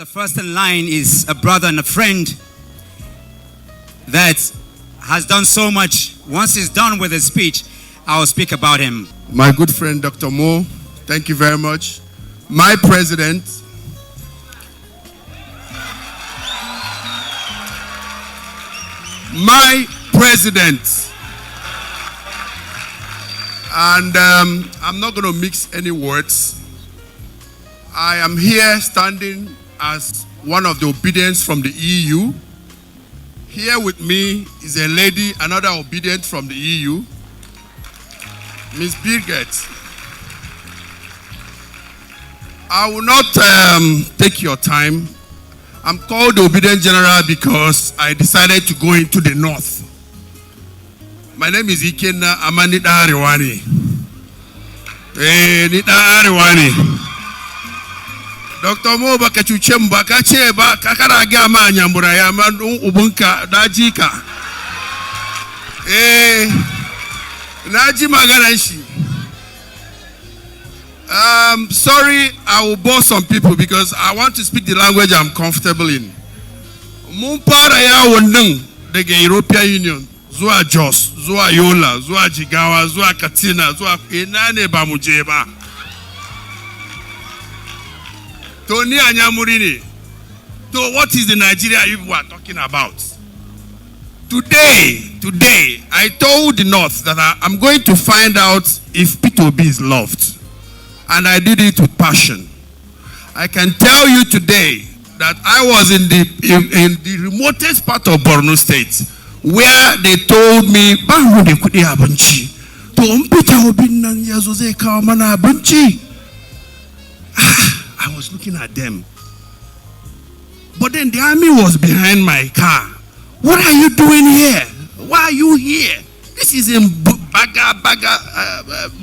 the first in line is a brother and a friend that has done so much. Once he's done with his speech, I'll speak about him. My good friend, Dr. Mo, thank you very much. My president, and I'm not going to mix any words. I am here standing as one of the ObiDients from the EU. Here with me is a lady, another ObiDient from the EU, Ms. Birgit. I will not take your time. I'm called the ObiDient General because I decided to go into the north. My name is Ikenna Amanita Ariwani. Nita Ariwani. Dr. Mo bakachuchemba kacheba kakara gama nyambura ya ubunka dajika. Naji magaranshi. Sorry, I will bore some people because I want to speak the language I'm comfortable in. Mumpara ya wondeng dege European Union. Zua Jos, Zua Yola, Zua Jigawa, Zua Katina, Zua Enane Bamujeba. Tony Anyamurini. So what is the Nigeria you are talking about? Today, I told the North that I'm going to find out if P2B is loved. And I did it with passion. I can tell you today that I was in the remotest part of Borno State where they told me, I was looking at them. But then the army was behind my car. What are you doing here? Why are you here? This is in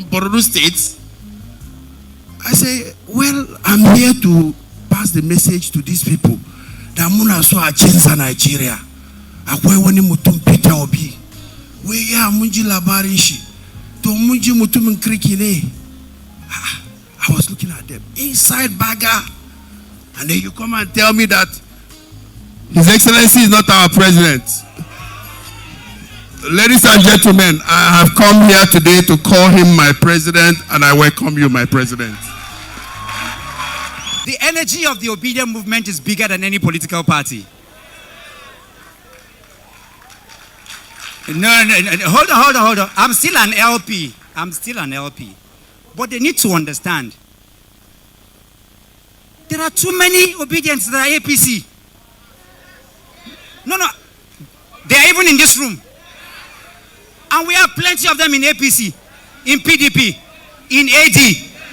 Borno State. I say, well, I'm here to pass the message to these people that Muna so a change Nigeria. Akwe wani mutum Peter Obi. We ya munji labarishi. To munji mutum nkrikine. I was looking at them inside Baga, and then you come and tell me that His Excellency is not our president. Ladies and gentlemen, I have come here today to call him my president, and I welcome you, my president. The energy of the ObiDient movement is bigger than any political party. No, hold on. I'm still an LP. But they need to understand. There are too many ObiDients that are APC. No. They are even in this room. And we have plenty of them in APC, in PDP, in AD,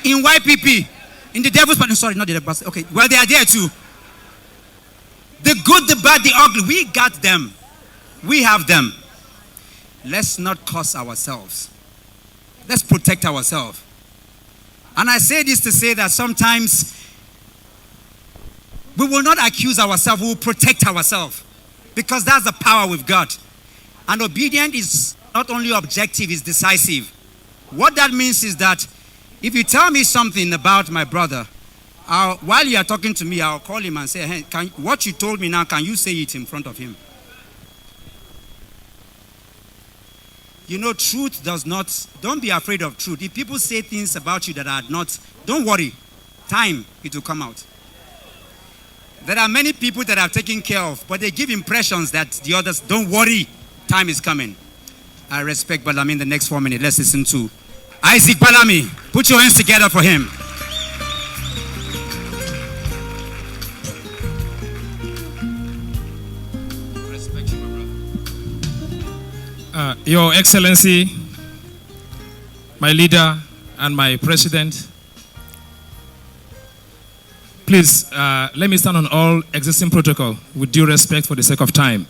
in YPP, in the Devil's Party. Sorry, not the Devil's Party. Okay, well, they are there too. The good, the bad, the ugly. We got them. We have them. Let's not curse ourselves. Let's protect ourselves. And I say this to say that sometimes we will not accuse ourselves, we will protect ourselves. Because that's the power we've got. And ObiDient is not only objective, it's decisive. What that means is that if you tell me something about my brother, while you are talking to me, I'll call him and say, hey, what you told me now, can you say it in front of him? You know, truth does not, don't be afraid of truth. If people say things about you that are not, don't worry. Time, it will come out. There are many people that I've taken care of, but they give impressions that the others, don't worry, time is coming. I respect Balami. In the next 4 minutes, let's listen to Isaac Balami. Put your hands together for him. Your Excellency, my leader and my president, please let me stand on all existing protocol with due respect for the sake of time.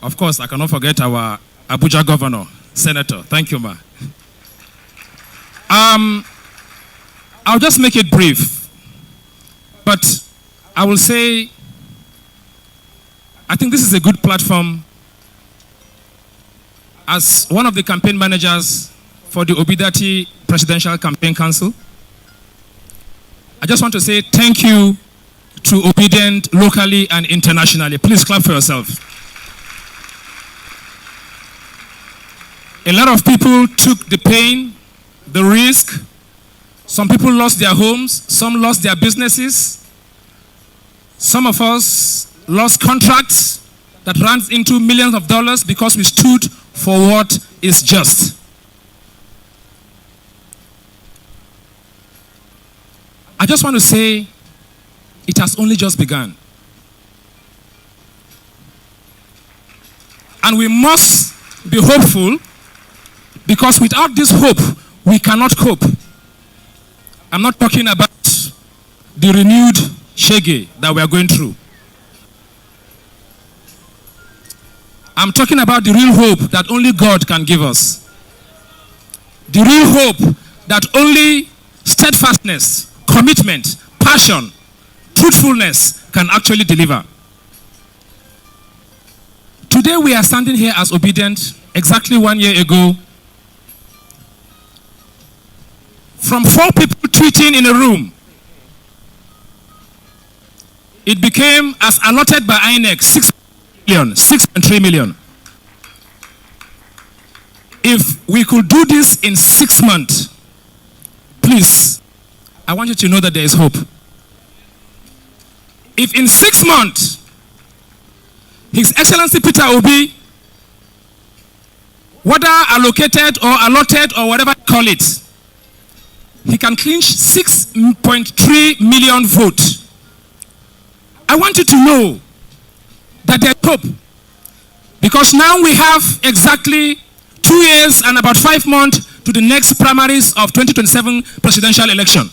Of course, I cannot forget our Abuja governor, Senator. Thank you, ma. I'll just make it brief, but I will say I think this is a good platform. As one of the campaign managers for the Obidati Presidential Campaign Council, I just want to say thank you to ObiDients locally and internationally. Please clap for yourself. A lot of people took the pain, the risk. Some people lost their homes, some lost their businesses. Some of us lost contracts that runs into millions of dollars because we stood for what is just. I just want to say it has only just begun. And we must be hopeful, because without this hope, we cannot cope. I'm not talking about the renewed shege that we are going through. I'm talking about the real hope that only God can give us. The real hope that only steadfastness, commitment, passion, truthfulness can actually deliver. Today we are standing here as ObiDients exactly 1 year ago. From 4 people tweeting in a room, it became, as allotted by INEC, 6.3 million. If we could do this in 6 months, please, I want you to know that there is hope. If in 6 months, His Excellency Peter Obi, whether allocated or allotted or whatever you call it, he can clinch 6.3 million votes, I want you to know that there's hope. Because now we have exactly 2 years and about 5 months to the next primaries of 2027 presidential election.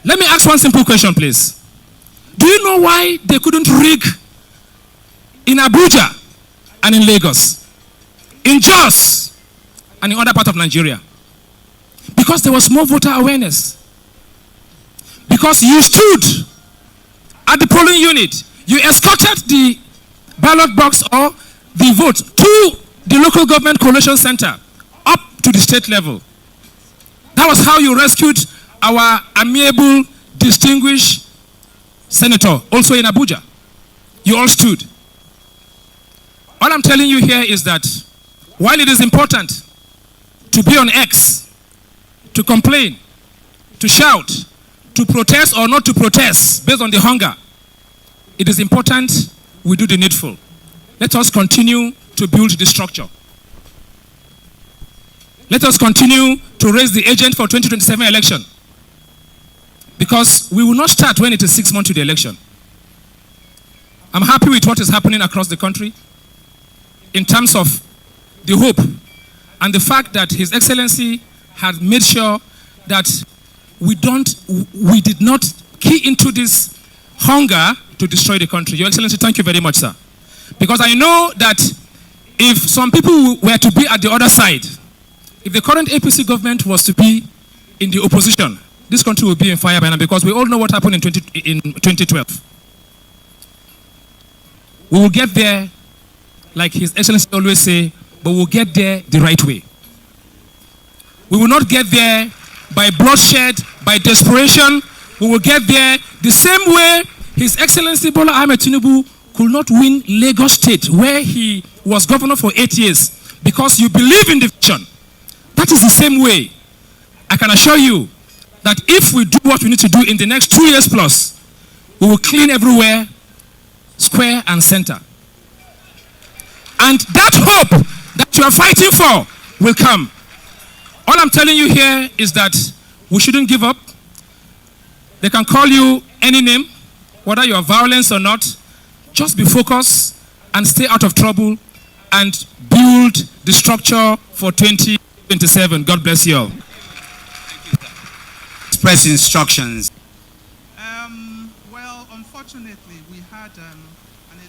Let me ask one simple question, please. Do you know why they couldn't rig in Abuja and in Lagos, in Jos and in other parts of Nigeria? Because there was more voter awareness. Because you stood at the polling unit, you escorted the ballot box or the vote to the local government collation center up to the state level. That was how you rescued our amiable, distinguished senator, also in Abuja. You all stood. All I'm telling you here is that while it is important to be on X, to complain, to shout, to protest or not to protest based on the hunger, it is important we do the needful. Let us continue to build the structure. Let us continue to raise the agent for 2027 election. Because we will not start when it is 6 months to the election. I'm happy with what is happening across the country in terms of the hope and the fact that His Excellency has made sure that we did not key into this hunger to destroy the country. Your Excellency, thank you very much, sir. Because I know that if some people were to be at the other side, if the current APC government was to be in the opposition, this country will be in fire by now, because we all know what happened in 2012. We will get there, like His Excellency always say, but we'll get there the right way. We will not get there by bloodshed, by desperation. We will get there the same way His Excellency Bola Ahmed Tinubu could not win Lagos State, where he was governor for 8 years, because you believe in the vision. That is the same way. I can assure you that if we do what we need to do in the next 2 years plus, we will clean everywhere, square and center. And that hope that you are fighting for will come. All I'm telling you here is that we shouldn't give up. They can call you any name, whether you are violent or not. Just be focused and stay out of trouble and build the structure for 2027. God bless you all. Express instructions. Well, unfortunately, we had an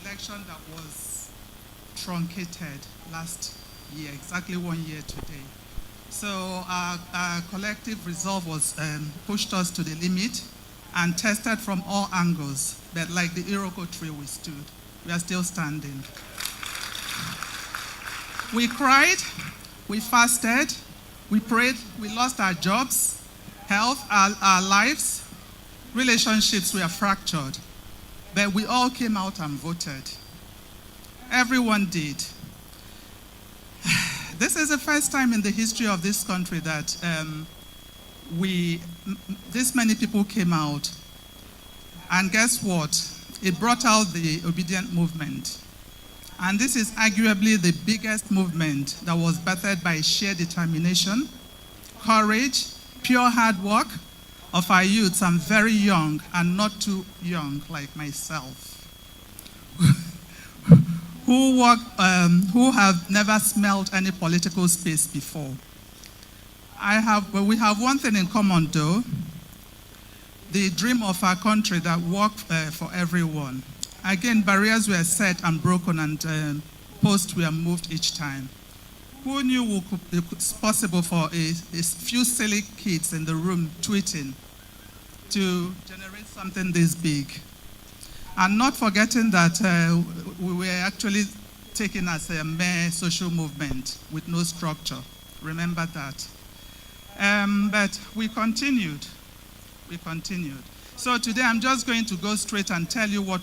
election that was truncated last year, exactly 1 year today. So our collective resolve was pushed us to the limit and tested from all angles. But like the Iroko tree, we stood. We are still standing. We cried, we fasted, we prayed, we lost our jobs, health, our lives. relationships were fractured, but we all came out and voted. Everyone did. This is the first time in the history of this country that this many people came out. And guess what? It brought out the obedient movement. And this is arguably the biggest movement that was birthed by sheer determination, courage, pure hard work of our youths. I'm very young and not too young like myself, who have never smelled any political space before. We have one thing in common though, the dream of our country that worked for everyone. Again, barriers were set and broken, and posts were moved each time. Who knew it's possible for a few silly kids in the room tweeting to generate something this big? And not forgetting that we were actually taken as a mere social movement with no structure. Remember that. But we continued. So today I'm just going to go straight and tell you what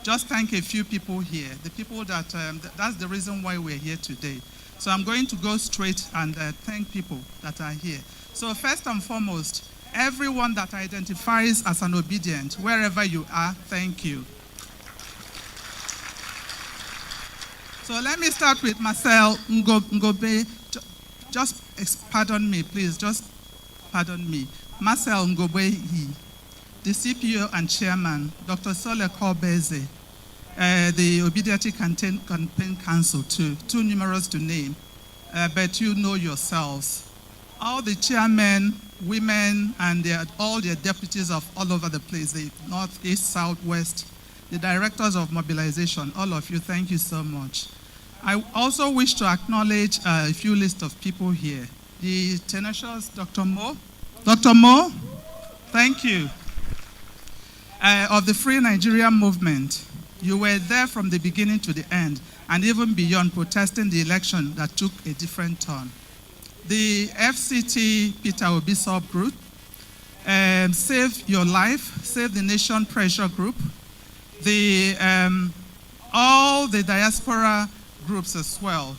just thank a few people here. The people that, that's the reason why we're here today. So I'm going to go straight and thank people that are here. So first and foremost, everyone that identifies as an obedient, wherever you are, thank you. So let me start with Marcel Ngobe. Just pardon me, please, just pardon me. Marcel Ngobe, the CPO and chairman, Dr. Sole Korbeze, the Obedienti Campaign Council, too numerous to name, but you know yourselves. All the chairmen, women, and all their deputies of all over the place, the north, east, south, west, the directors of mobilization, all of you, thank you so much. I also wish to acknowledge a few list of people here. The tenacious Dr. Mo. Dr. Mo, thank you. Of the Free Nigeria movement. You were there from the beginning to the end, and even beyond, protesting the election that took a different turn. The FCT Peter Obi subgroup, Save Your Life, Save the Nation Pressure Group, all the diaspora groups as well.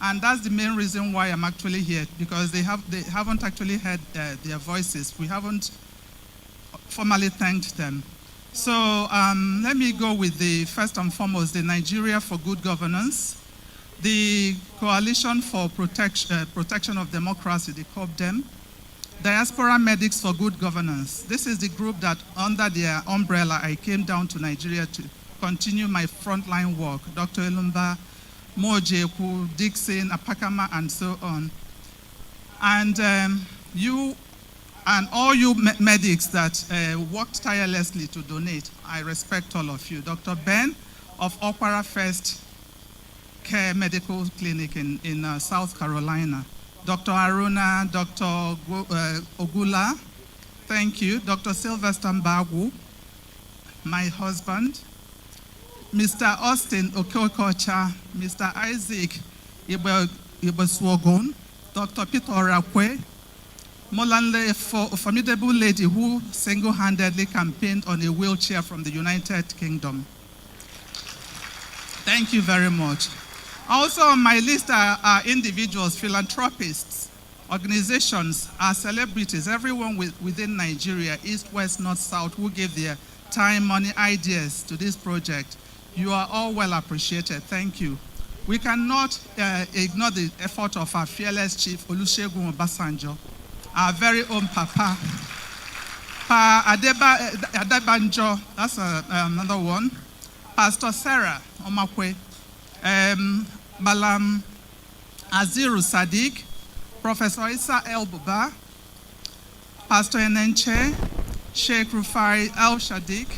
And that's the main reason why I'm actually here, because they haven't actually heard their voices. We haven't formally thanked them. So let me go with the first and foremost, the Nigeria for Good Governance, the Coalition for Protection of Democracy, the COPDEM, Diaspora Medics for Good Governance. This is the group that under their umbrella I came down to Nigeria to continue my frontline work. Dr. Elumba, Mojeku, Dixon, Apakama, and so on. And you and all you medics that worked tirelessly to donate, I respect all of you. Dr. Ben of Okwara First Care Medical Clinic in South Carolina. Dr. Aruna, Dr. Ogula, thank you. Dr. Sylvester Mbagu, my husband. Mr. Austin Okokocha, Mr. Isaac Ibaswogon, Dr. Peter Orakwe, Molanle, a formidable lady who single-handedly campaigned on a wheelchair from the United Kingdom. Thank you very much. Also on my list are individuals, philanthropists, organizations, our celebrities, everyone within Nigeria, East, West, North, South, who gave their time, money, ideas to this project. You are all well appreciated. Thank you. We cannot ignore the effort of our fearless chief, Olusegun Obasanjo, our very own Papa. Pa Adebanjo, that's another one. Pastor Sarah Omakwe, Balam Aziru Sadiq, Professor Isa El Buba, Pastor Njenje, Sheikh Rufai El Shadiq,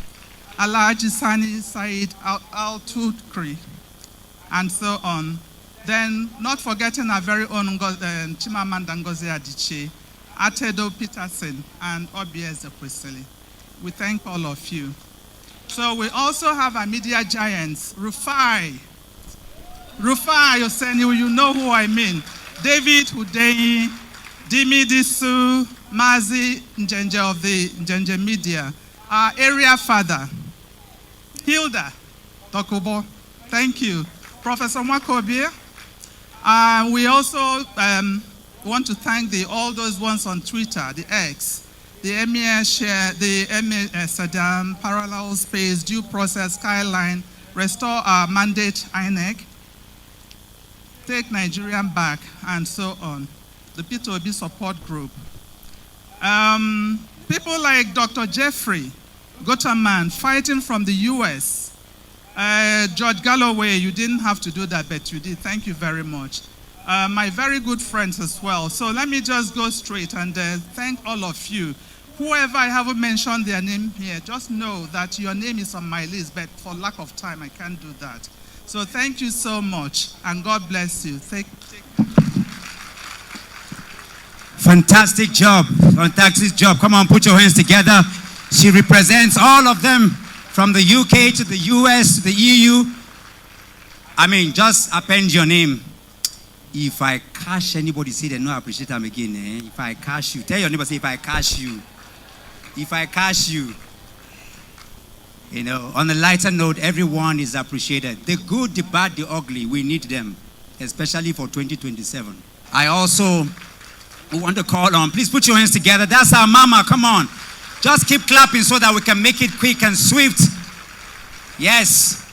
Alhaji Sani Said Al-Tudkri, and so on. Then, not forgetting our very own Chimamanda Ngozi Adichie, Atedo Peterson, and Obieze Kwesili. We thank all of you. So we also have our media giants, Rufai Oseni, you know who I mean. David Hudeyi, Dimi Disu, Mazi Njenje of the Njenje Media, our area father, Hilda Dokubo, thank you. Professor Mwakobie. We also want to thank all those ones on Twitter, the X, the Emir Share, the Emir Saddam, Parallel Space, Due Process, Skyline, Restore Our Mandate, INEC, Take Nigerian Back, and so on. The P2OB support group. People like Dr. Jeffrey Gotterman fighting from the US. George Galloway, you didn't have to do that, but you did. Thank you very much. My very good friends as well. So let me just go straight and thank all of you. Whoever I haven't mentioned their name here, just know that your name is on my list, but for lack of time, I can't do that. So thank you so much, and God bless you. Fantastic job. Fantastic job. Come on, put your hands together. She represents all of them from the UK to the US to the EU. I mean, just append your name. If I cash anybody, say they no appreciate them again. If I cash you, tell your neighbor, say, if I cash you. If I cash you. You know, on a lighter note, everyone is appreciated. The good, the bad, the ugly, we need them, especially for 2027. I also want to call on, please put your hands together. That's our mama, come on. Just keep clapping so that we can make it quick and swift. Yes.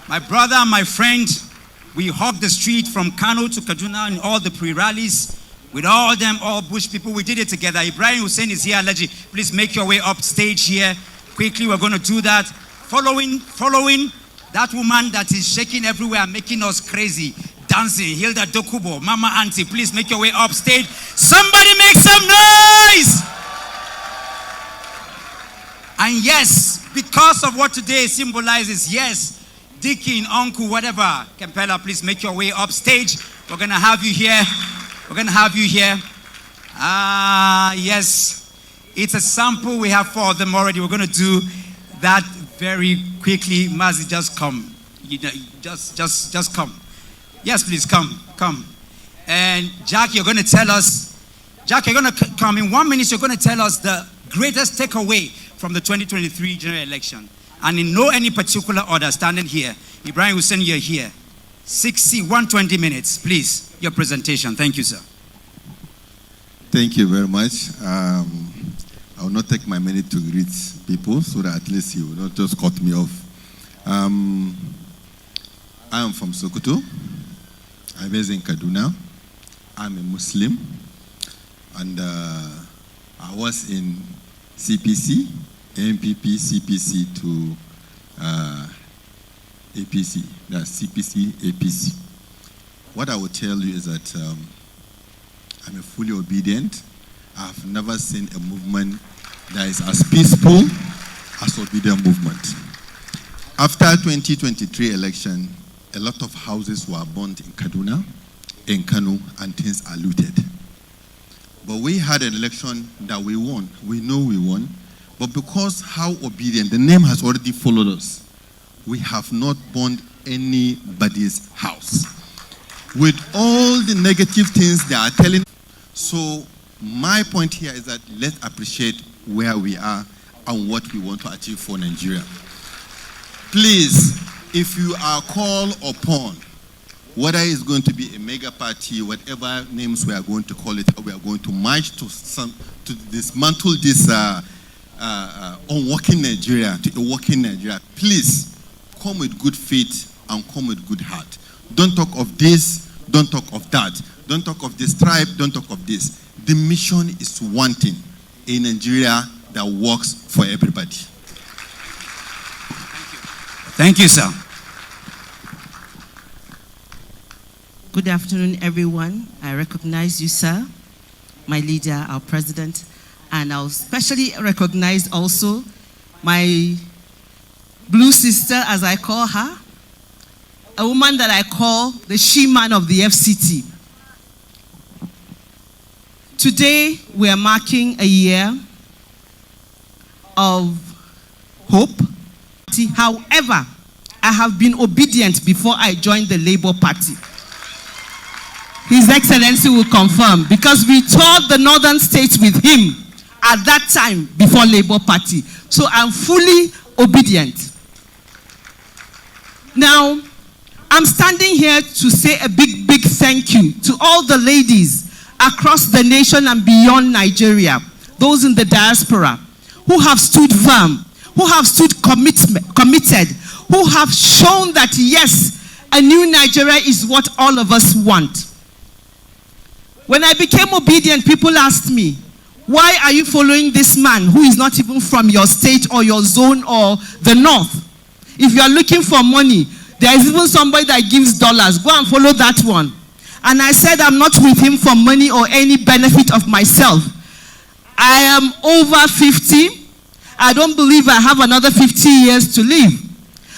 My brother and my friend, we hug the street from Kano to Kaduna and all the pre-rallies. With all them, all Bush people, we did it together. Ibrahim Hussein is here, allegedly. Please make your way up stage here. Quickly, we're going to do that. Following that woman that is shaking everywhere, making us crazy, dancing, Hilda Dokubo, Mama Auntie, please make your way up stage. Somebody make some noise! And yes, because of what today symbolizes, yes, Dickie, uncle, whatever, Kampela, please make your way up stage. We're going to have you here. We're going to have you here. Yes. It's a sample. We have 4 of them already. We're going to do that very quickly. Mazi, just come. You know, just come. Yes, please, come. And Jack, you're going to tell us. Jack, you're going to come. In 1 minute, you're going to tell us the greatest takeaway from the 2023 general election. And in no any particular order, standing here. Ibrahim Hussein, you're here. 120 minutes, please. Your presentation. Thank you, sir. Thank you very much. I will not take my minute to greet people so that at least you will not just cut me off. I am from Sokoto. I'm based in Kaduna. I'm a Muslim. And I was in CPC, MPP, CPC to APC. That's CPC, APC. What I will tell you is that I'm a fully obedient. I've never seen a movement that is as peaceful as obedient movement. After 2023 election, a lot of houses were burnt in Kaduna, in Kano, and things are looted. But we had an election that we won. We know we won. But because how obedient, the name has already followed us. We have not burned anybody's house. With all the negative things they are telling. So my point here is that let's appreciate where we are and what we want to achieve for Nigeria. Please, if you are called upon, whether it's going to be a mega party, whatever names we are going to call it, we are going to march to dismantle this unworking Nigeria, to a working Nigeria. Please, come with good faith and come with good heart. Don't talk of this, don't talk of that. Don't talk of this tribe, don't talk of this. The mission is one thing, a Nigeria that works for everybody. Thank you, sir. Good afternoon, everyone. I recognize you, sir, my leader, our president, and I'll especially recognize also my blue sister, as I call her, a woman that I call the she-man of the FCT. Today, we are marking a year of hope. However, I have been obedient before I joined the Labour Party. His Excellency will confirm, because we toured the northern states with him at that time before Labour Party. So I'm fully obedient. Now, I'm standing here to say a big, big thank you to all the ladies across the nation and beyond Nigeria, those in the diaspora, who have stood firm, who have stood committed, who have shown that, yes, a new Nigeria is what all of us want. When I became obedient, people asked me, why are you following this man who is not even from your state or your zone or the north? If you are looking for money, there is even somebody that gives dollars. Go and follow that one. And I said, I'm not with him for money or any benefit of myself. I am over 50. I don't believe I have another 50 years to live.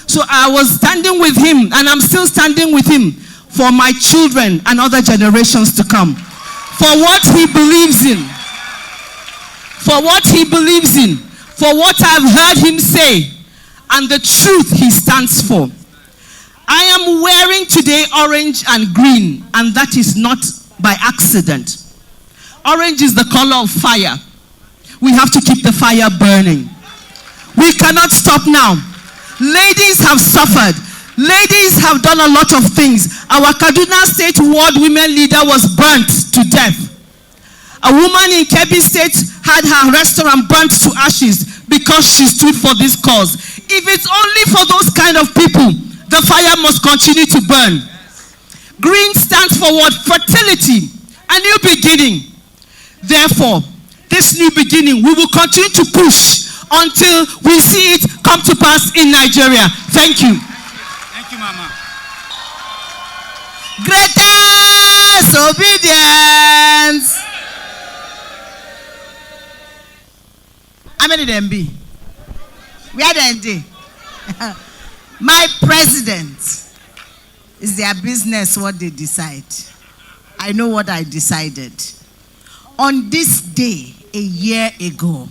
So I was standing with him, and I'm still standing with him for my children and other generations to come. For what he believes in. For what he believes in. For what I've heard him say. And the truth he stands for. I am wearing today orange and green, and that is not by accident. Orange is the color of fire. We have to keep the fire burning. We cannot stop now. Ladies have suffered. Ladies have done a lot of things. Our Kaduna State Ward women leader was burnt to death. A woman in Kebbi State had her restaurant burnt to ashes because she stood for this cause. If it's only for those kind of people, the fire must continue to burn. Green stands for what? Fertility, a new beginning. Therefore, this new beginning, we will continue to push until we see it come to pass in Nigeria. Thank you. Thank you, Mama. Greatest obedience. How many them be? Where they? My president is their business what they decide. I know what I decided. On this day, a year ago,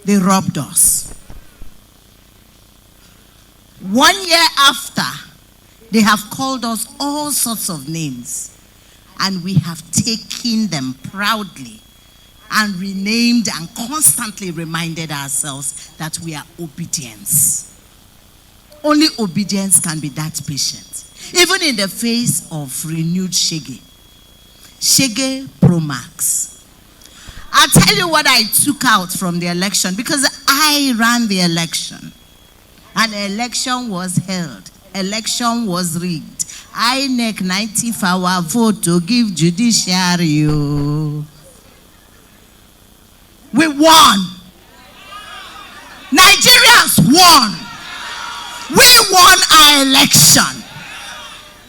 they robbed us. 1 year after, they have called us all sorts of names, and we have taken them proudly and renamed and constantly reminded ourselves that we are obedience. Only obedience can be that patient. Even in the face of renewed Shege. Shege Pro Max. I'll tell you what I took out from the election, because I ran the election. An election was held. Election was rigged. INEC 90-hour vote to give judiciary. We won. Nigerians won. We won our election.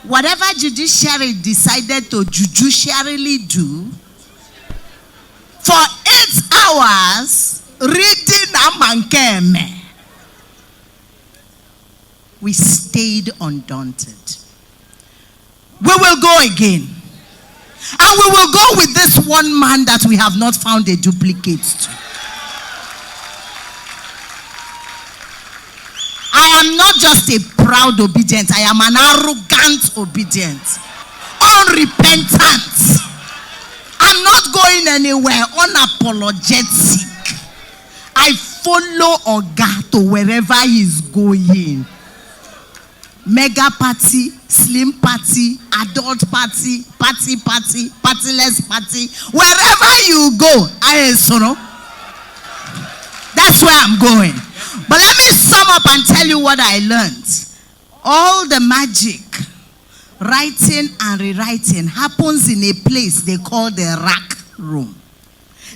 Whatever judiciary decided to judiciarily do, for 8 hours, reading Amankeme, we stayed undaunted. We will go again. And we will go with this one man that we have not found a duplicate to. I am not just a proud obedient. I am an arrogant obedient. Unrepentant. I'm not going anywhere. Unapologetic. I follow Oga to wherever he's going. Mega party, slim party, adult party, partyless party. Wherever you go, that's where I'm going. But let me sum up and tell you what I learned. All the magic, writing and rewriting, happens in a place they call the rack room.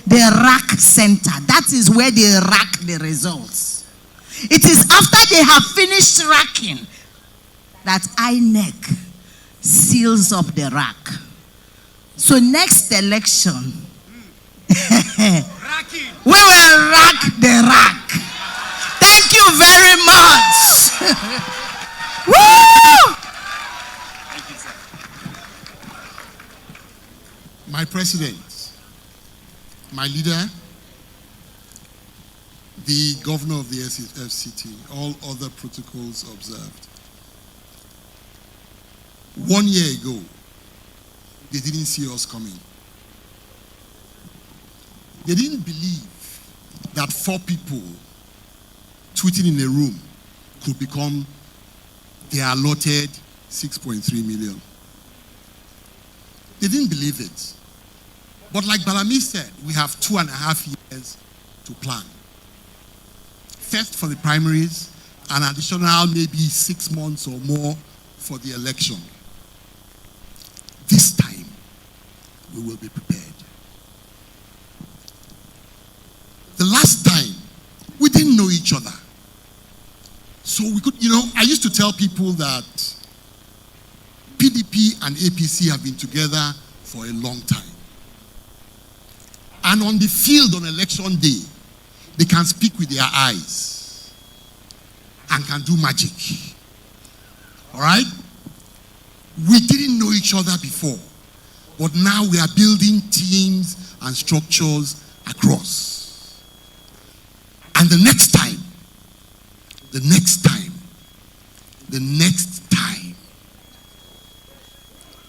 The rack center. That is where they rack the results. It is after they have finished racking that INEC seals up the rack. So next election, we will rack the rack. Thank you very much. Woo! Thank you, sir. My president, my leader, the governor of the FCT, all other protocols observed. 1 year ago, they didn't see us coming. They didn't believe that 4 people tweeting in a room could become their allotted 6.3 million. They didn't believe it. But like Balami said, we have 2.5 years to plan. First for the primaries, an additional maybe 6 months or more for the election. This time, we will be prepared. The last time, we didn't know each other. So we could, I used to tell people that PDP and APC have been together for a long time. And on the field on election day, they can speak with their eyes and can do magic. All right? We didn't know each other before, but now we are building teams and structures across. And the next time,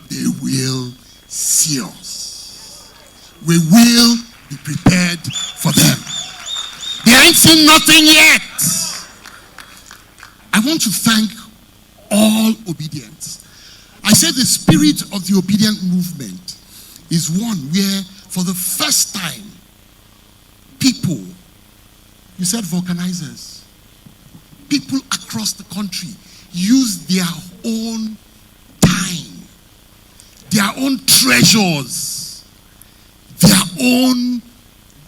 they will see us. We will be prepared for them. They ain't seen nothing yet. I want to thank all ObiDients. I said the spirit of the obedient movement is one where for the first time people, you said vulcanizers, people across the country use their own time, their own treasures, their own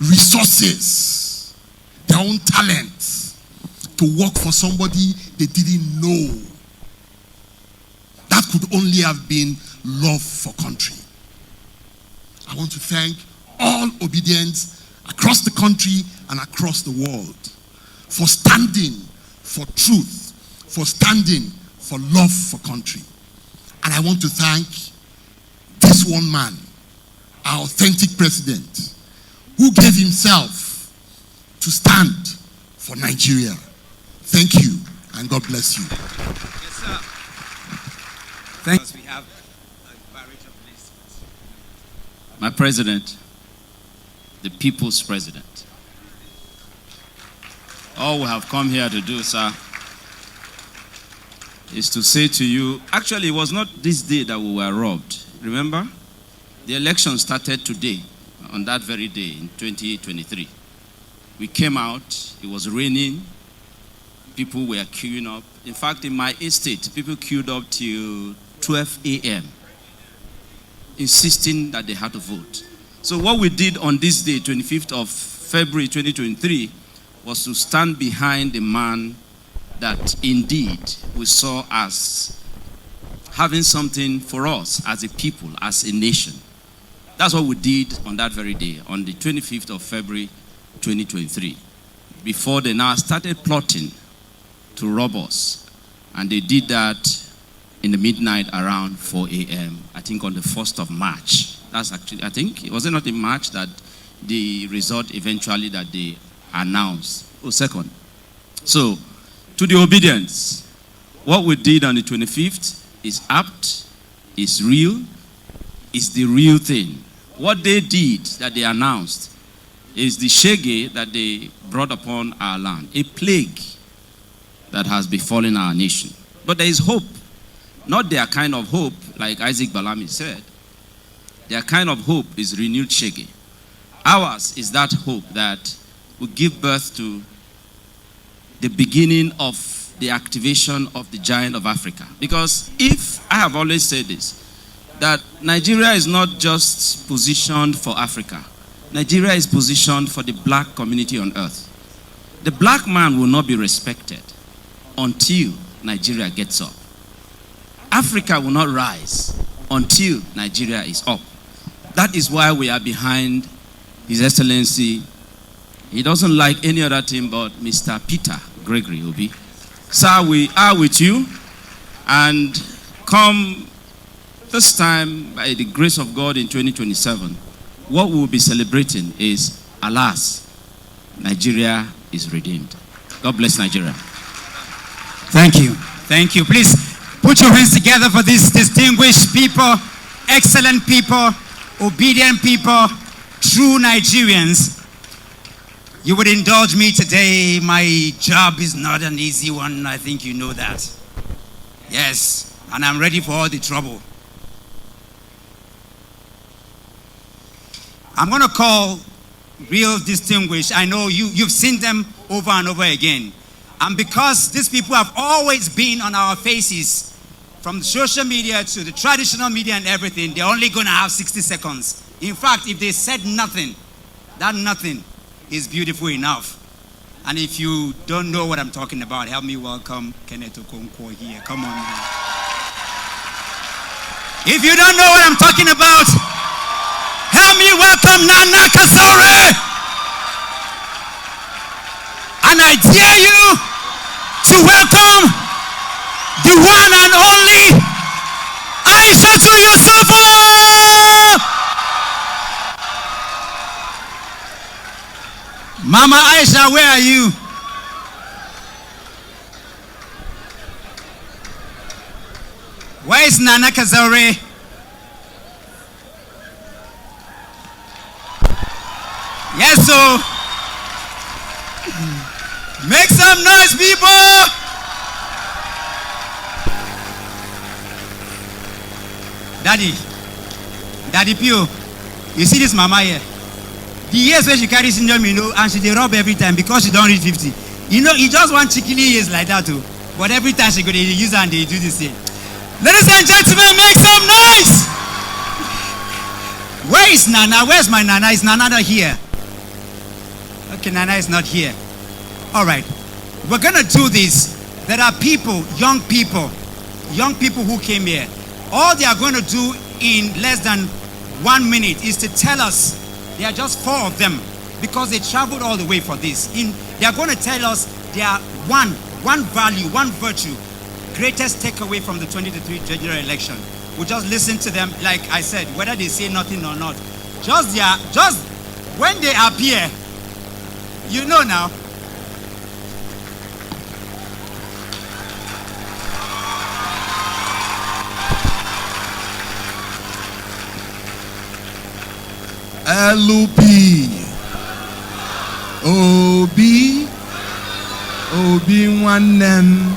resources, their own talents to work for somebody they didn't know. That could only have been love for country. I want to thank all ObiDients across the country and across the world for standing for truth, for standing for love for country. And I want to thank this one man, our authentic president, who gave himself to stand for Nigeria. Thank you, and God bless you. Yes, sir. Thanks. We have a barrage of lists. My president, the people's president. All we have come here to do, sir, is to say to you, actually, it was not this day that we were robbed. Remember? The election started today, on that very day in 2023. We came out, it was raining, people were queuing up. In fact, in my estate, people queued up till 12 a.m., insisting that they had to vote. So what we did on this day, 25th of February 2023, was to stand behind the man that indeed we saw as having something for us as a people, as a nation. That's what we did on that very day, on the 25th of February 2023, before they now started plotting to rob us. And they did that in the midnight around 4 a.m., I think on the 1st of March. That's actually, I think, was it not in March that the result eventually that they announced? Oh, second. So, to the ObiDients, what we did on the 25th is apt, is real, is the real thing. What they did that they announced is the shege that they brought upon our land, a plague that has befallen our nation. But there is hope. Not their kind of hope, like Isaac Balami said. Their kind of hope is renewed shege. Ours is that hope that will give birth to the beginning of the activation of the giant of Africa. Because if, I have always said this, that Nigeria is not just positioned for Africa. Nigeria is positioned for the black community on earth. The black man will not be respected until Nigeria gets up. Africa will not rise until Nigeria is up. That is why we are behind His Excellency. He doesn't like any other thing but Mr. Peter Gregory Obi. Sir, we are with you, and come this time, by the grace of God in 2027, what we will be celebrating is, alas, Nigeria is redeemed. God bless Nigeria. Thank you. Thank you. Please put put your hands together for these distinguished people, excellent people, obedient people, true Nigerians. You would indulge me today. My job is not an easy one. I think you know that. Yes, and I'm ready for all the trouble. I'm going to call real distinguished. I know you've seen them over and over again. And because these people have always been on our faces, from the social media to the traditional media and everything, they're only going to have 60 seconds. In fact, if they said nothing, that nothing is beautiful enough. And if you don't know what I'm talking about, help me welcome Kenneth Okonkwo here. Come on now. If you don't know what I'm talking about, help me welcome Nana Kazaure. And I dare you to welcome the one and only Aishatu Yusufu. Mama Aisha, where are you? Where is Nana Kazaure? Yes, so make some noise, people. Daddy Pio, you see this mama here? The years where she carries syndrome, and she dey rub every time because she don't reach 50. He just want chickily years like that too. But every time she go, they use her and they do this thing. Ladies and gentlemen, make some noise. Where is Nana? Where's my Nana? Is Nana not here? Okay, Nana is not here. All right. We're going to do this. There are people, young people who came here. All they are going to do in less than 1 minute is to tell us, there are just 4 of them, because they traveled all the way for this. They are going to tell us their one value, one virtue, greatest takeaway from the 2023 general election. We'll just listen to them, like I said, whether they say nothing or not. Just when they appear, you know now. LUP, Obi one name.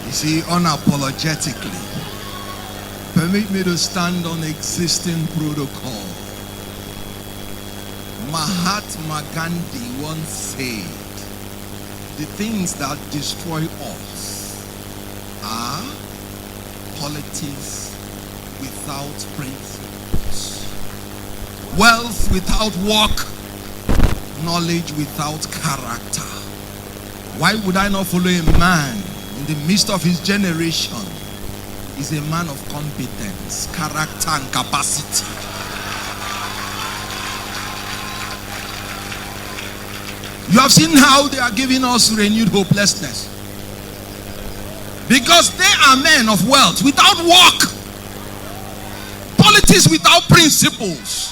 You see, unapologetically, permit me to stand on existing protocol. Mahatma Gandhi once said, the things that destroy us are politics without principles, wealth without work, knowledge without character. Why would I not follow a man in the midst of his generation? He's a man of competence, character, and capacity. You have seen how they are giving us renewed hopelessness. Because they are men of wealth without work, politics without principles.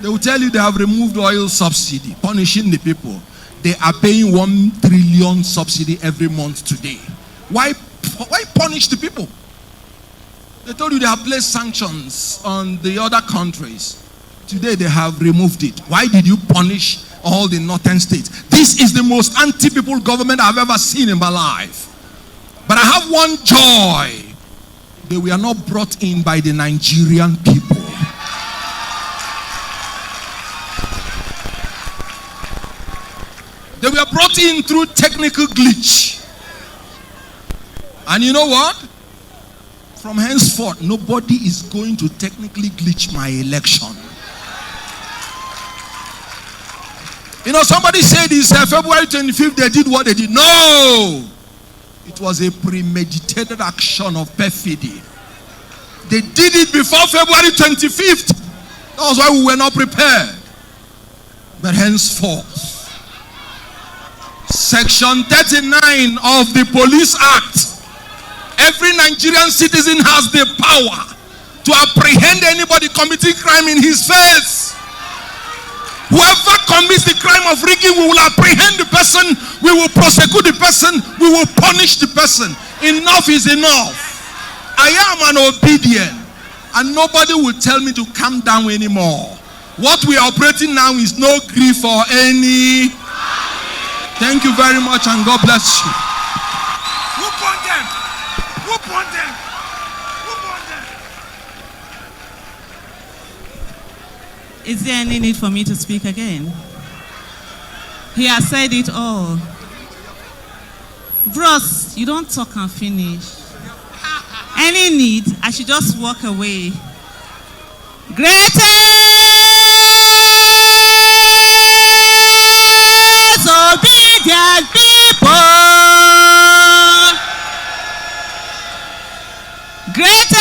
They will tell you they have removed oil subsidy, punishing the people. They are paying 1 trillion subsidy every month today. Why punish the people? They told you they have placed sanctions on the other countries. Today they have removed it. Why did you punish all the northern states? This is the most anti-people government I've ever seen in my life. But I have one joy. They were not brought in by the Nigerian people. They were brought in through technical glitch. And you know what? From henceforth, nobody is going to technically glitch my election. You know, somebody said this February 25th, they did what they did. No! It was a premeditated action of perfidy. They did it before February 25th. That was why we were not prepared. But henceforth, Section 39 of the Police Act, every Nigerian citizen has the power to apprehend anybody committing crime in his face. Whoever commits the crime of rigging, we will apprehend the person, we will prosecute the person, we will punish the person. Enough is enough. I am an obedient, and nobody will tell me to calm down anymore. What we are operating now is no grief for any. Thank you very much, and God bless you. Who burned them? Who burned them? Who burned them? Is there any need for me to speak again? He has said it all. Bros, you don't talk and finish. Any need, I should just walk away. Greatest obedient people. Greatest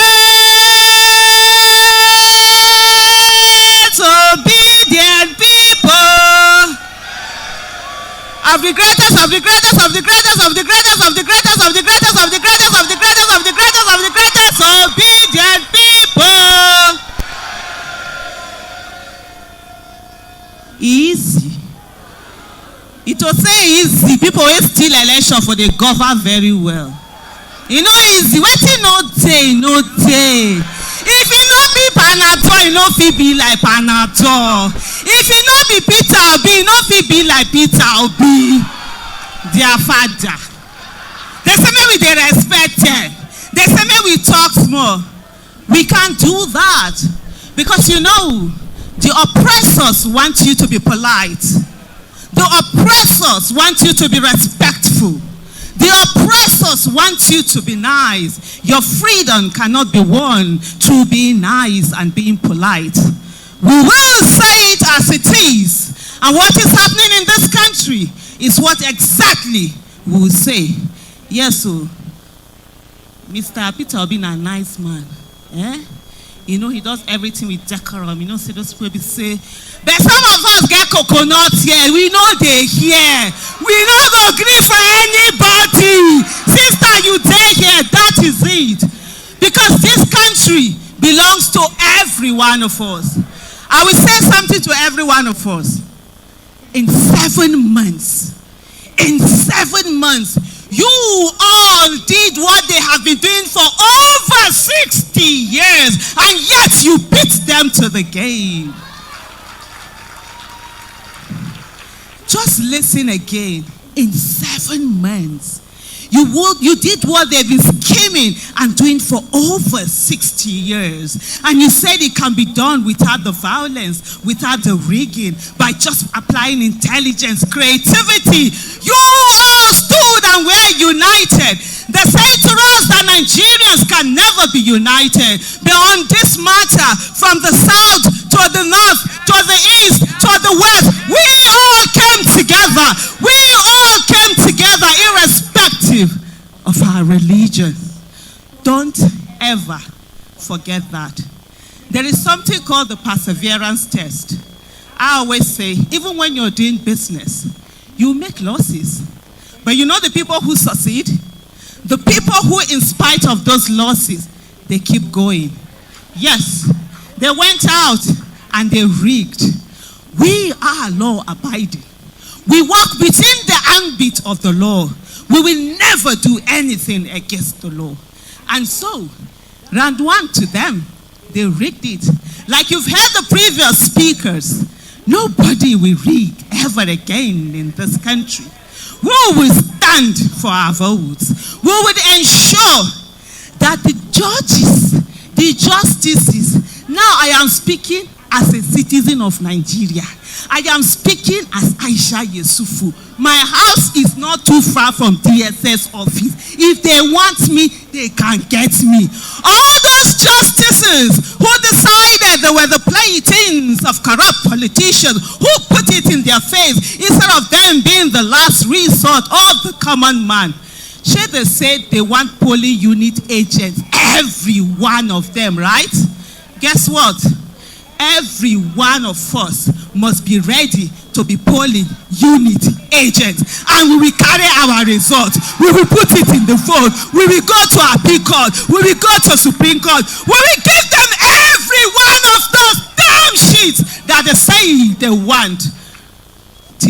obedient people. Of the greatest, of the greatest, of the greatest, of the greatest, of the greatest, of the greatest, of the greatest, of the greatest, of the greatest, of the greatest obedient people. Easy. It will say easy. People will steal election for the govern very well. You know easy. Waiting no day, no day. If you not be Panadol, you know fit be like Panadol. If you not be Peter Obi, you know fit be like Peter Obi. Their father. They say maybe they respect them. They say maybe we talk more. We can't do that. Because you know, the oppressors want you to be polite. The oppressors want you to be respectful. The oppressors want you to be nice. Your freedom cannot be won through being nice and being polite. We will say it as it is. And what is happening in this country is what exactly we will say. Yes, so Mr. Peter Obi is a nice man. Eh? You know, he does everything with decorum. You know, see those people say, but some of us get coconut here. We know they here. We don't go agree for anybody. Sister, you there here. That is it. Because this country belongs to every one of us. I will say something to every one of us. In 7 months, you all did what they have been doing for over 60 years, and yet you beat them to the game. Just listen again. In 7 months, you did what they've been scheming and doing for over 60 years. And you said it can be done without the violence, without the rigging, by just applying intelligence, creativity. You all stood and were united. They say to us that Nigerians can never be united. But on this matter, from the south to the north, to the east, to the west, we all came together. We all came together irrespective of our religion. Don't ever forget that. There is something called the perseverance test. I always say, even when you're doing business, you make losses. But you know the people who succeed? The people who, in spite of those losses, they keep going. Yes, they went out and they rigged. We are law abiding. We walk within the ambit of the law. We will never do anything against the law. And so, round one to them, they rigged it. Like you've heard the previous speakers, nobody will rig ever again in this country. We will stand for our votes. We would ensure that the judges, the justices, now I am speaking as a citizen of Nigeria. I am speaking as Aisha Yesufu. My house is not too far from DSS office. If they want me, they can get me. All those justices who decided they were the playthings of corrupt politicians who put it in their face instead of them being the last resort of the common man. Should they said they want polling unit agents, every one of them, right? Guess what? Every one of us must be ready to be polling unit agents, and we will carry our results. We will put it in the vote. We will go to appeal court. We will go to Supreme Court. We will give them every one of those damn sheets that they say they want.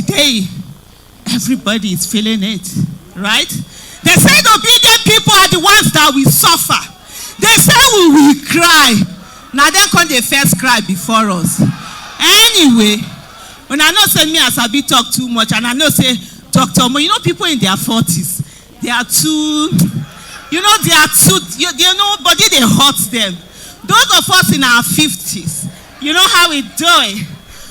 today, everybody is feeling it, right? They said obedient people are the ones that will suffer. They say we will cry. Now they come the first cry before us. Anyway, when I know say me as I be talk too much, and I know say Dr. Mo, you know people in their 40s, they are too, you know body they hurt them. Those of us in our 50s, you know how we do it.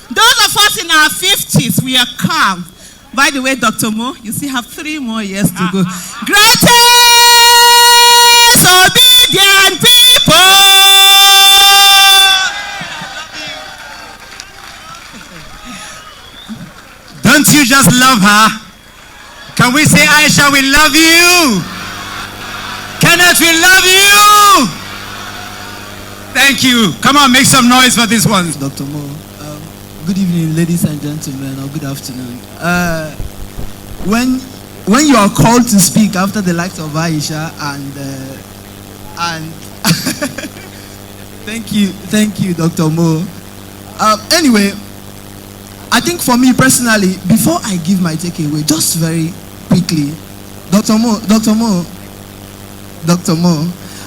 Those of us in our 50s, we are calm. By the way, Dr. Mo, you still have 3 more years to go. Greatest obedient people. Don't you just love her? Can we say, Aisha, we love you? Kenneth, we love you. Thank you. Come on, make some noise for this one. Dr. Mo. Good evening, ladies and gentlemen, or good afternoon. When you are called to speak after the likes of Aisha and thank you, Dr. Mo. Anyway, I think for me personally, before I give my takeaway, just very quickly, Dr. Mo,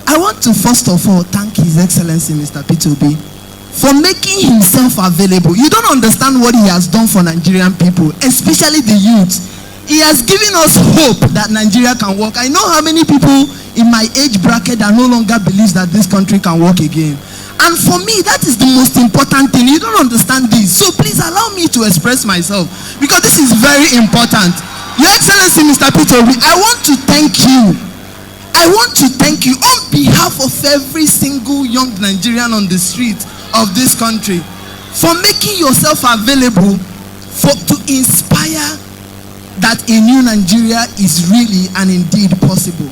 I want to first of all thank His Excellency Mr. Peter Obi for making himself available. You don't understand what he has done for Nigerian people, especially the youth. He has given us hope that Nigeria can work. I know how many people in my age bracket that no longer believes that this country can work again. And for me, that is the most important thing. You don't understand this. So please allow me to express myself, because this is very important. Your Excellency, Mr. Peter Obi, I want to thank you. I want to thank you on behalf of every single young Nigerian on the street of this country for making yourself available to inspire that a new Nigeria is really and indeed possible.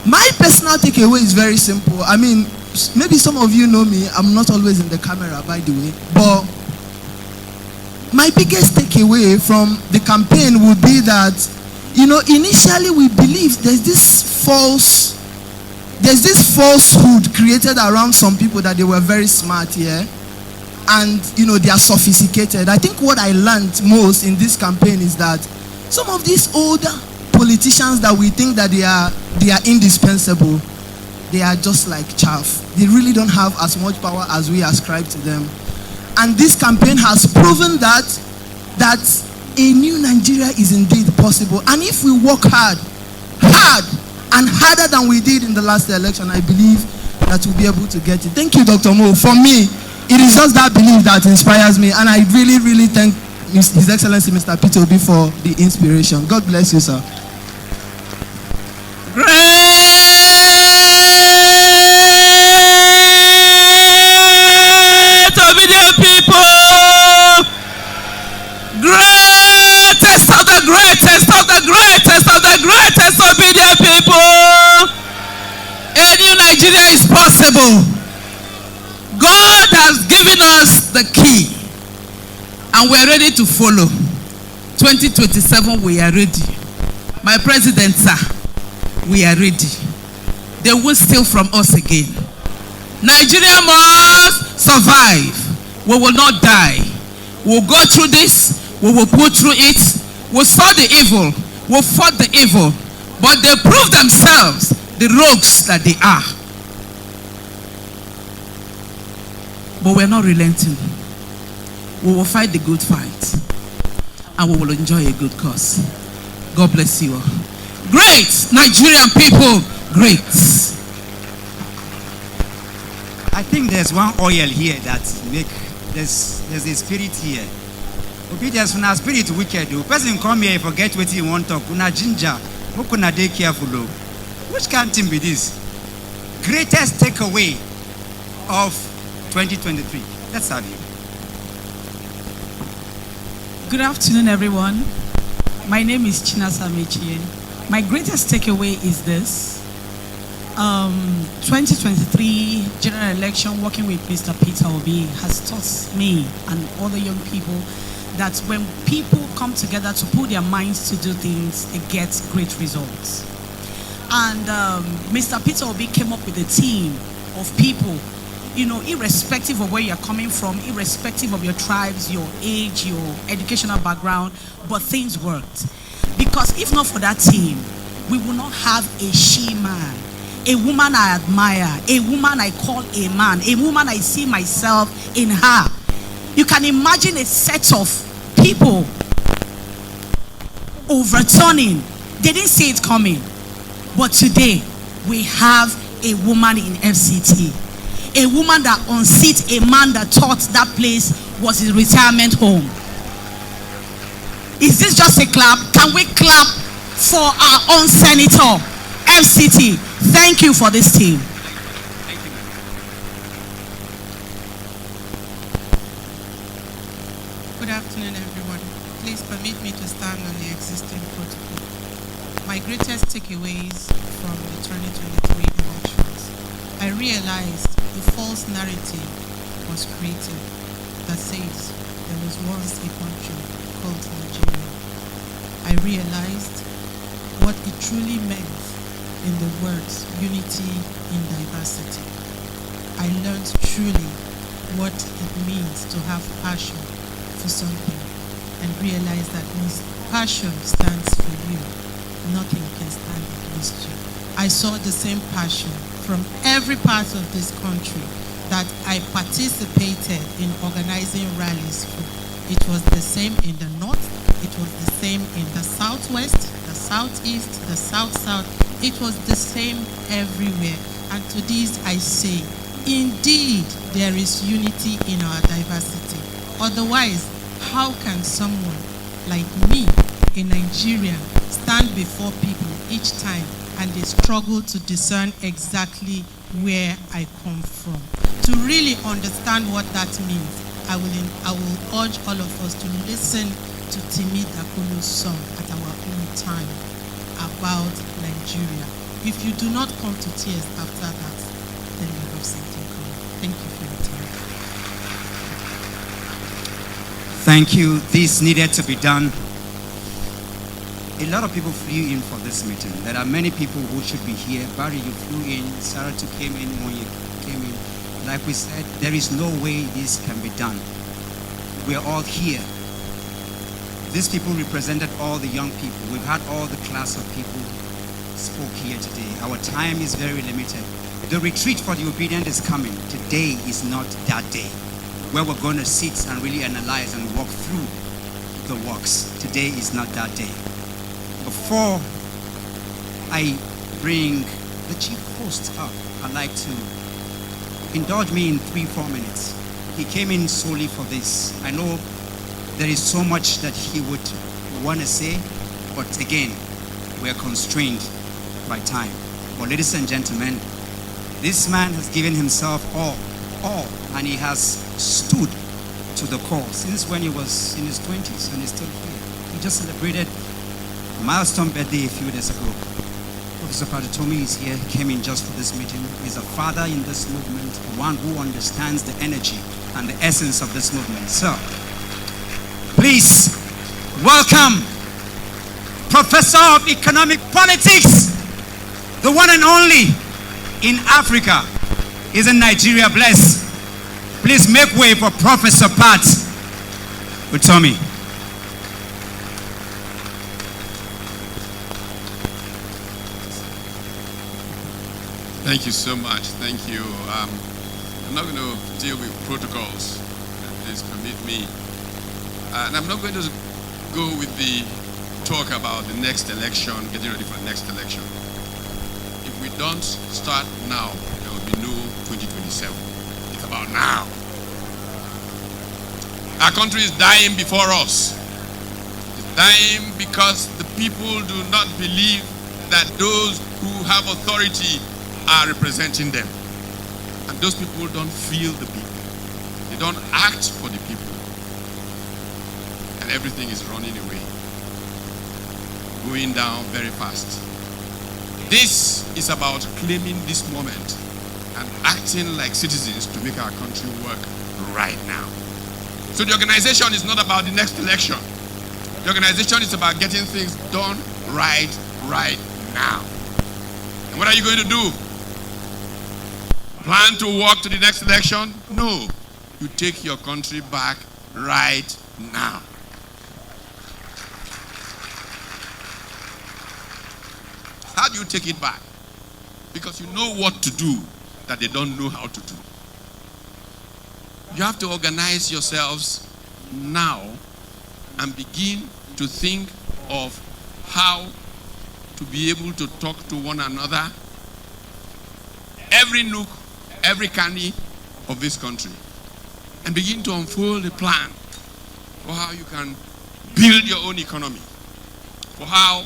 My personal takeaway is very simple. I mean, maybe some of you know me. I'm not always in the camera, by the way. But my biggest takeaway from the campaign would be that, you know, initially we believed there's this falsehood created around some people that they were very smart here, and you know they are sophisticated. I think what I learned most in this campaign is that some of these older politicians that we think that they are indispensable, they are just like chaff. They really don't have as much power as we ascribe to them. And this campaign has proven that a new Nigeria is indeed possible. And if we work hard and harder than we did in the last election, I believe that we'll be able to get it. Thank you, Dr. Mo. For me, it is just that belief that inspires me, and I really, really thank His Excellency Mr. Peter Obi for the inspiration. God bless you, sir. Great obedient people! Greatest of the greatest of the greatest of the greatest obedient people! A new Nigeria is possible. God has given us the key, and we're ready to follow. 2027, we are ready. My president, sir, we are ready. They won't steal from us again. Nigeria must survive. We will not die. We'll go through this. We will go through it. We'll saw the evil. We'll fought the evil. But they prove themselves the rogues that they are. But we're not relenting. We will fight the good fight, and we will enjoy a good cause. God bless you all. Great Nigerian people, great. I think there's one oil here that there's a spirit here. Obedience when our spirit wicked. The person come here forget what he want to talk. Una ginger, una dey careful. Which can't be this? Greatest takeaway of 2023. Let's have you. Good afternoon, everyone. My name is Chinasa Mechie. My greatest takeaway is this. 2023 general election, working with Mr. Peter Obi, has taught me and other young people that when people come together to put their minds to do things, they get great results. And Mr. Peter Obi came up with a team of people irrespective of where you're coming from, irrespective of your tribes, your age, your educational background, but things worked. Because if not for that team, we will not have a she-man, a woman I admire, a woman I call a man, a woman I see myself in her. You can imagine a set of people overturning. They didn't see it coming. But today, we have a woman in FCT. A woman that unseats a man that thought that place was his retirement home. Is this just a clap? Can we clap for our own senator, FCT? Thank you for this team. Good afternoon, everyone. Please permit me to stand on the existing protocol. My greatest takeaways from the 2023 elections. I realized a false narrative was created that says there was once a country called Nigeria. I realized what it truly meant in the words unity in diversity. I learned truly what it means to have passion for something and realize that when passion stands for you, nothing can stand against you. I saw the same passion from every part of this country that I participated in organizing rallies for. It was the same in the north, it was the same in the southwest, the southeast, the south-south. It was the same everywhere. And to this I say, indeed, there is unity in our diversity. Otherwise, how can someone like me, a Nigerian, stand before people each time and they struggle to discern exactly where I come from? To really understand what that means, I will urge all of us to listen to Timi Dakolo's song at our own time about Nigeria. If you do not come to tears after that, then you have something coming. Thank you for your time. Thank you. This needed to be done. A lot of people flew in for this meeting. There are many people who should be here. Barry, you flew in. Sarah too came in. Monye came in. Like we said, there is no way this can be done. We are all here. These people represented all the young people. We've had all the class of people spoke here today. Our time is very limited. The retreat for the obedient is coming. Today is not that day where we're going to sit and really analyze and walk through the works. Today is not that day. Before I bring the chief host up, I'd like to indulge me in 3-4 minutes. He came in solely for this. I know there is so much that he would want to say, but again, we are constrained by time. But ladies and gentlemen, this man has given himself all, and he has stood to the call since when he was in his 20s and he's still here. He just celebrated a milestone birthday a few days ago. Professor Paditomi is here, came in just for this meeting. He's a father in this movement, one who understands the energy and the essence of this movement. So, please welcome Professor of Economic Politics, the one and only in Africa, is in Nigeria. Bless. Please make way for Professor Pat Utomi. Thank you so much. Thank you. I'm not going to deal with protocols. Please permit me. And I'm not going to go with the talk about the next election, getting ready for the next election. If we don't start now, there will be no 2027. It's about now. Our country is dying before us. It's dying because the people do not believe that those who have authority are representing them. And those people don't feel the people. They don't act for the people. And everything is running away. Going down very fast. This is about claiming this moment and acting like citizens to make our country work right now. So the organization is not about the next election. The organization is about getting things done right now. And what are you going to do? plan to walk to the next election? No. You take your country back right now. How do you take it back? Because you know what to do that they don't know how to do. You have to organize yourselves now and begin to think of how to be able to talk to one another, every nook, every cranny of this country, and begin to unfold a plan for how you can build your own economy, for how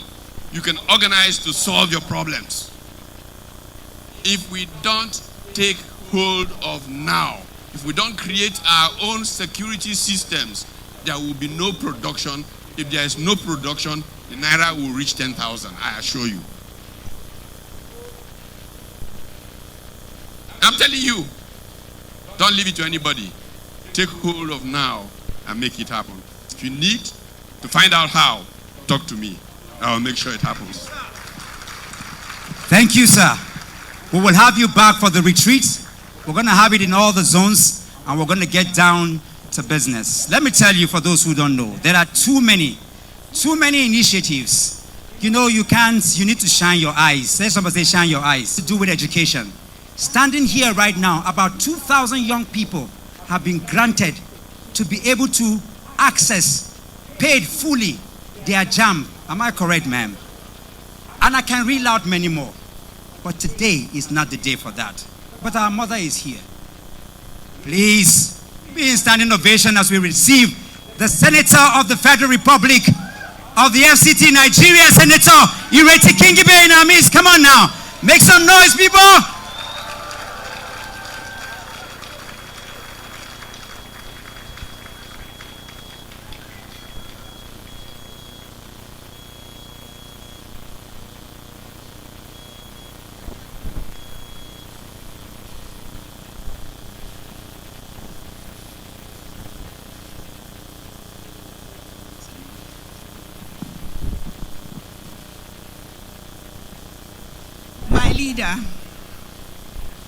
you can organize to solve your problems. If we don't take hold of now, if we don't create our own security systems, there will be no production. If there is no production, the Naira will reach 10,000, I assure you. I'm telling you, don't leave it to anybody. Take hold of now and make it happen. If you need to find out how, talk to me. I will make sure it happens. Thank you, sir. We will have you back for the retreat. We're going to have it in all the zones, and we're going to get down to business. Let me tell you, for those who don't know, there are too many initiatives. You know, you need to shine your eyes. Let somebody say, shine your eyes. To do with education. Standing here right now, about 2,000 young people have been granted to be able to access, paid fully, their JAMB. Am I correct, ma'am? And I can reel out many more. But today is not the day for that. But our mother is here. Please be in standing ovation as we receive the Senator of the Federal Republic of the FCT, Nigeria, Senator Ireti Kingibe in our midst. Come on now. Make some noise, people. Leader,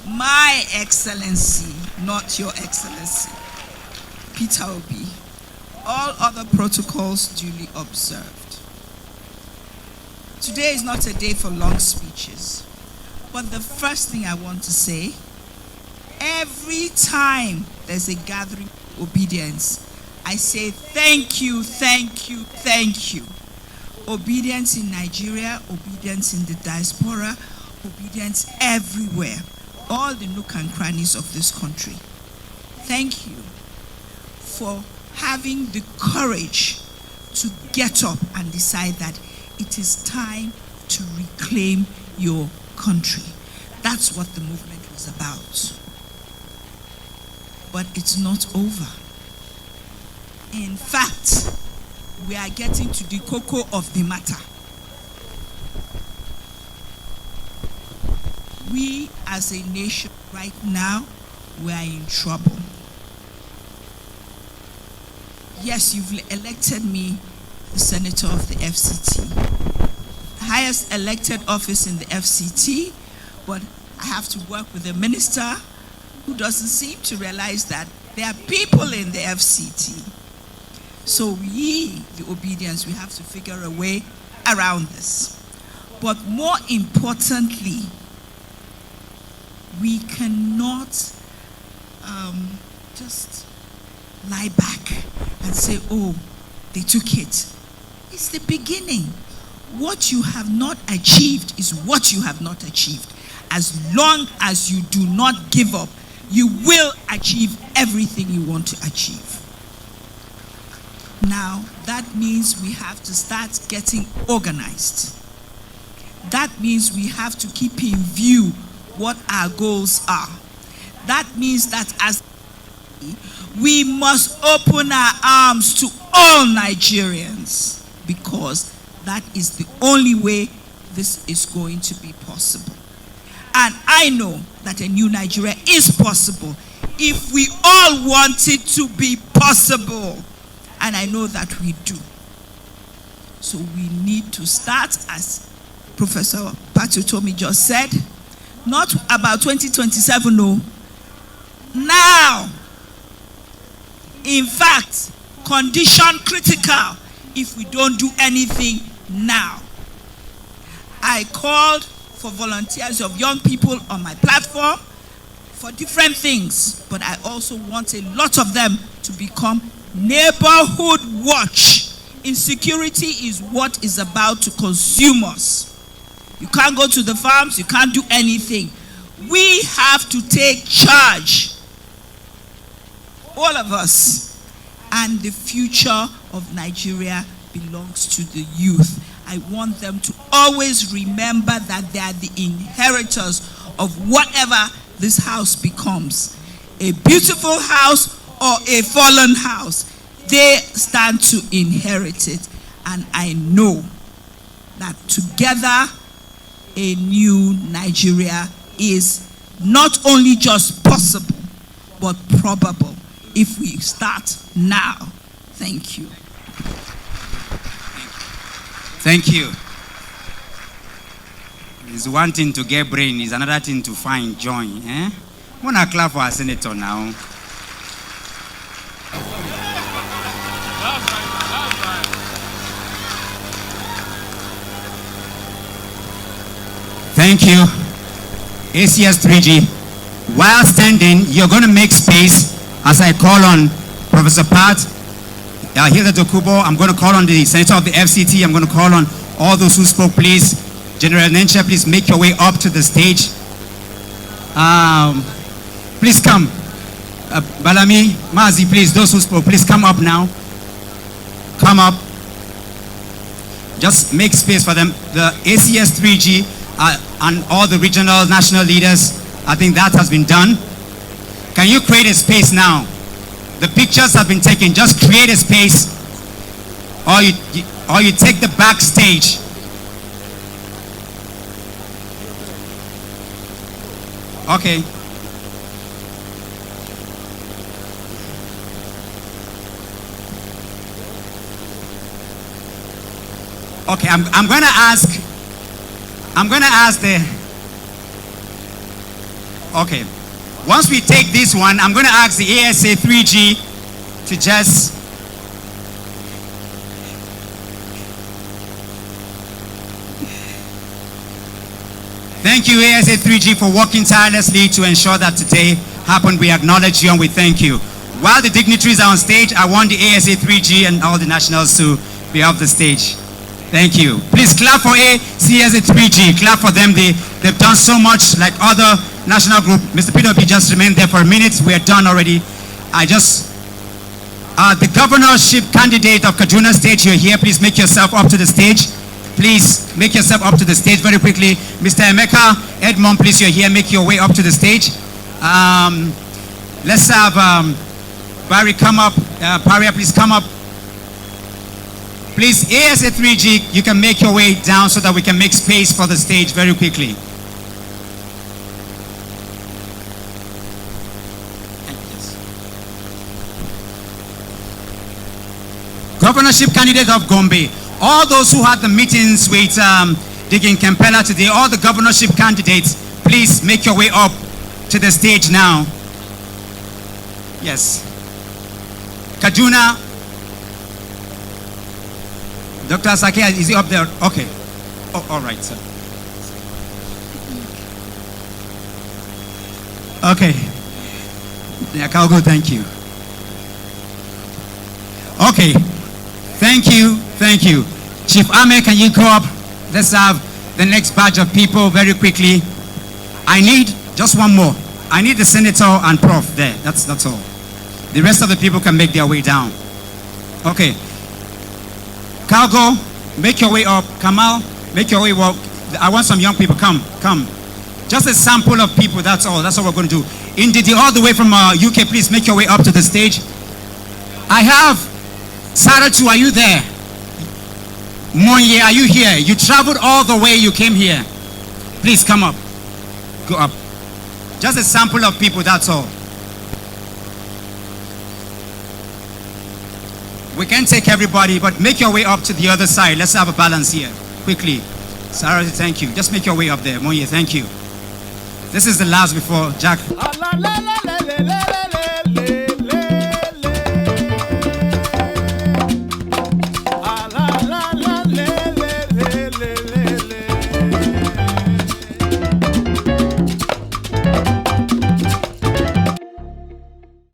My Excellency, not Your Excellency, Peter Obi, all other protocols duly observed. Today is not a day for long speeches, but the first thing I want to say, every time there's a gathering of ObiDients, I say thank you, thank you, thank you. ObiDients in Nigeria, ObiDients in the diaspora, ObiDients everywhere, all the nook and crannies of this country. Thank you for having the courage to get up and decide that it is time to reclaim your country. That's what the movement was about. But it's not over. In fact, we are getting to the cocoa of the matter. We as a nation right now, we are in trouble. Yes, you've elected me the senator of the FCT. The highest elected office in the FCT, but I have to work with a minister who doesn't seem to realize that there are people in the FCT. So we, the ObiDients, we have to figure a way around this. But more importantly, we cannot just lie back and say, oh, they took it. It's the beginning. What you have not achieved is what you have not achieved. As long as you do not give up, you will achieve everything you want to achieve. Now, that means we have to start getting organized. That means we have to keep in view what our goals are. That means that as we must open our arms to all Nigerians, because that is the only way this is going to be possible. And I know that a new Nigeria is possible if we all want it to be possible. And I know that we do. So we need to start, as Professor Patutomi just said, Not about 2027, no. Now. In fact, condition critical if we don't do anything now. I called for volunteers of young people on my platform for different things, but I also want a lot of them to become neighborhood watch. Insecurity is what is about to consume us. You can't go to the farms, you can't do anything. We have to take charge, all of us, and the future of Nigeria belongs to the youth. I want them to always remember that they are the inheritors of whatever this house becomes. A beautiful house or a fallen house, they stand to inherit it. And I know that together a new Nigeria is not only just possible, but probable if we start now. Thank you. Thank you. It's one thing to get brain, it's another thing to find joy. Eh? I'm gonna clap for our senator now. Thank you. ACS 3G. While standing, you're going to make space as I call on Professor Pat, Hilda Dokubo. I'm going to call on the Senator of the FCT. I'm going to call on all those who spoke, please. General Njenje, please make your way up to the stage. Please come. Balami, Mazi, please, those who spoke, please come up now. Come up. Just make space for them. The ACS 3G and all the regional, national leaders, I think that has been done. Can you create a space now? The pictures have been taken. Just create a space, or you take the backstage. Okay. Okay, I'm going to ask the, okay. Once we take this one, I'm going to ask the ASA 3G to just, thank you ASA 3G for working tirelessly to ensure that today happened. We acknowledge you and we thank you. While the dignitaries are on stage, I want the ASA 3G and all the nationals to be off the stage. Thank you. Please clap for ACSA 3G. Clap for them. They've done so much like other national group. Mr. Peter Obi, just remain there for a minute. We are done already. The governorship candidate of Kaduna State, you're here. Please make yourself up to the stage. Please make yourself up to the stage very quickly. Mr. Emeka Edmond, please, you're here. Make your way up to the stage. Let's have Barry come up. Paria, please come up. Please, ASA 3G, you can make your way down so that we can make space for the stage very quickly. Governorship candidate of Gombe. All those who had the meetings with Digging Kampala today, all the governorship candidates, please make your way up to the stage now. Yes. Kaduna. Dr. Sakia, is he up there? Okay. Oh, all right, sir. Okay. Yeah, Kalgo, thank you. Okay. Thank you. Thank you. Chief Ame, can you go up? Let's have the next batch of people very quickly. I need just one more. I need the senator and prof there. That's all. The rest of the people can make their way down. Okay. Kalgo, make your way up. Kamal, make your way up. I want some young people. Come. Just a sample of people, that's all. That's all we're going to do. Indidi, all the way from UK, please make your way up to the stage. I have Saratu, are you there? Monye, are you here? You traveled all the way, you came here. Please come up. Go up. Just a sample of people, that's all. We can take everybody, but make your way up to the other side. Let's have a balance here. Quickly. Sarah, thank you. Just make your way up there. Monye, thank you. This is the last before Jack.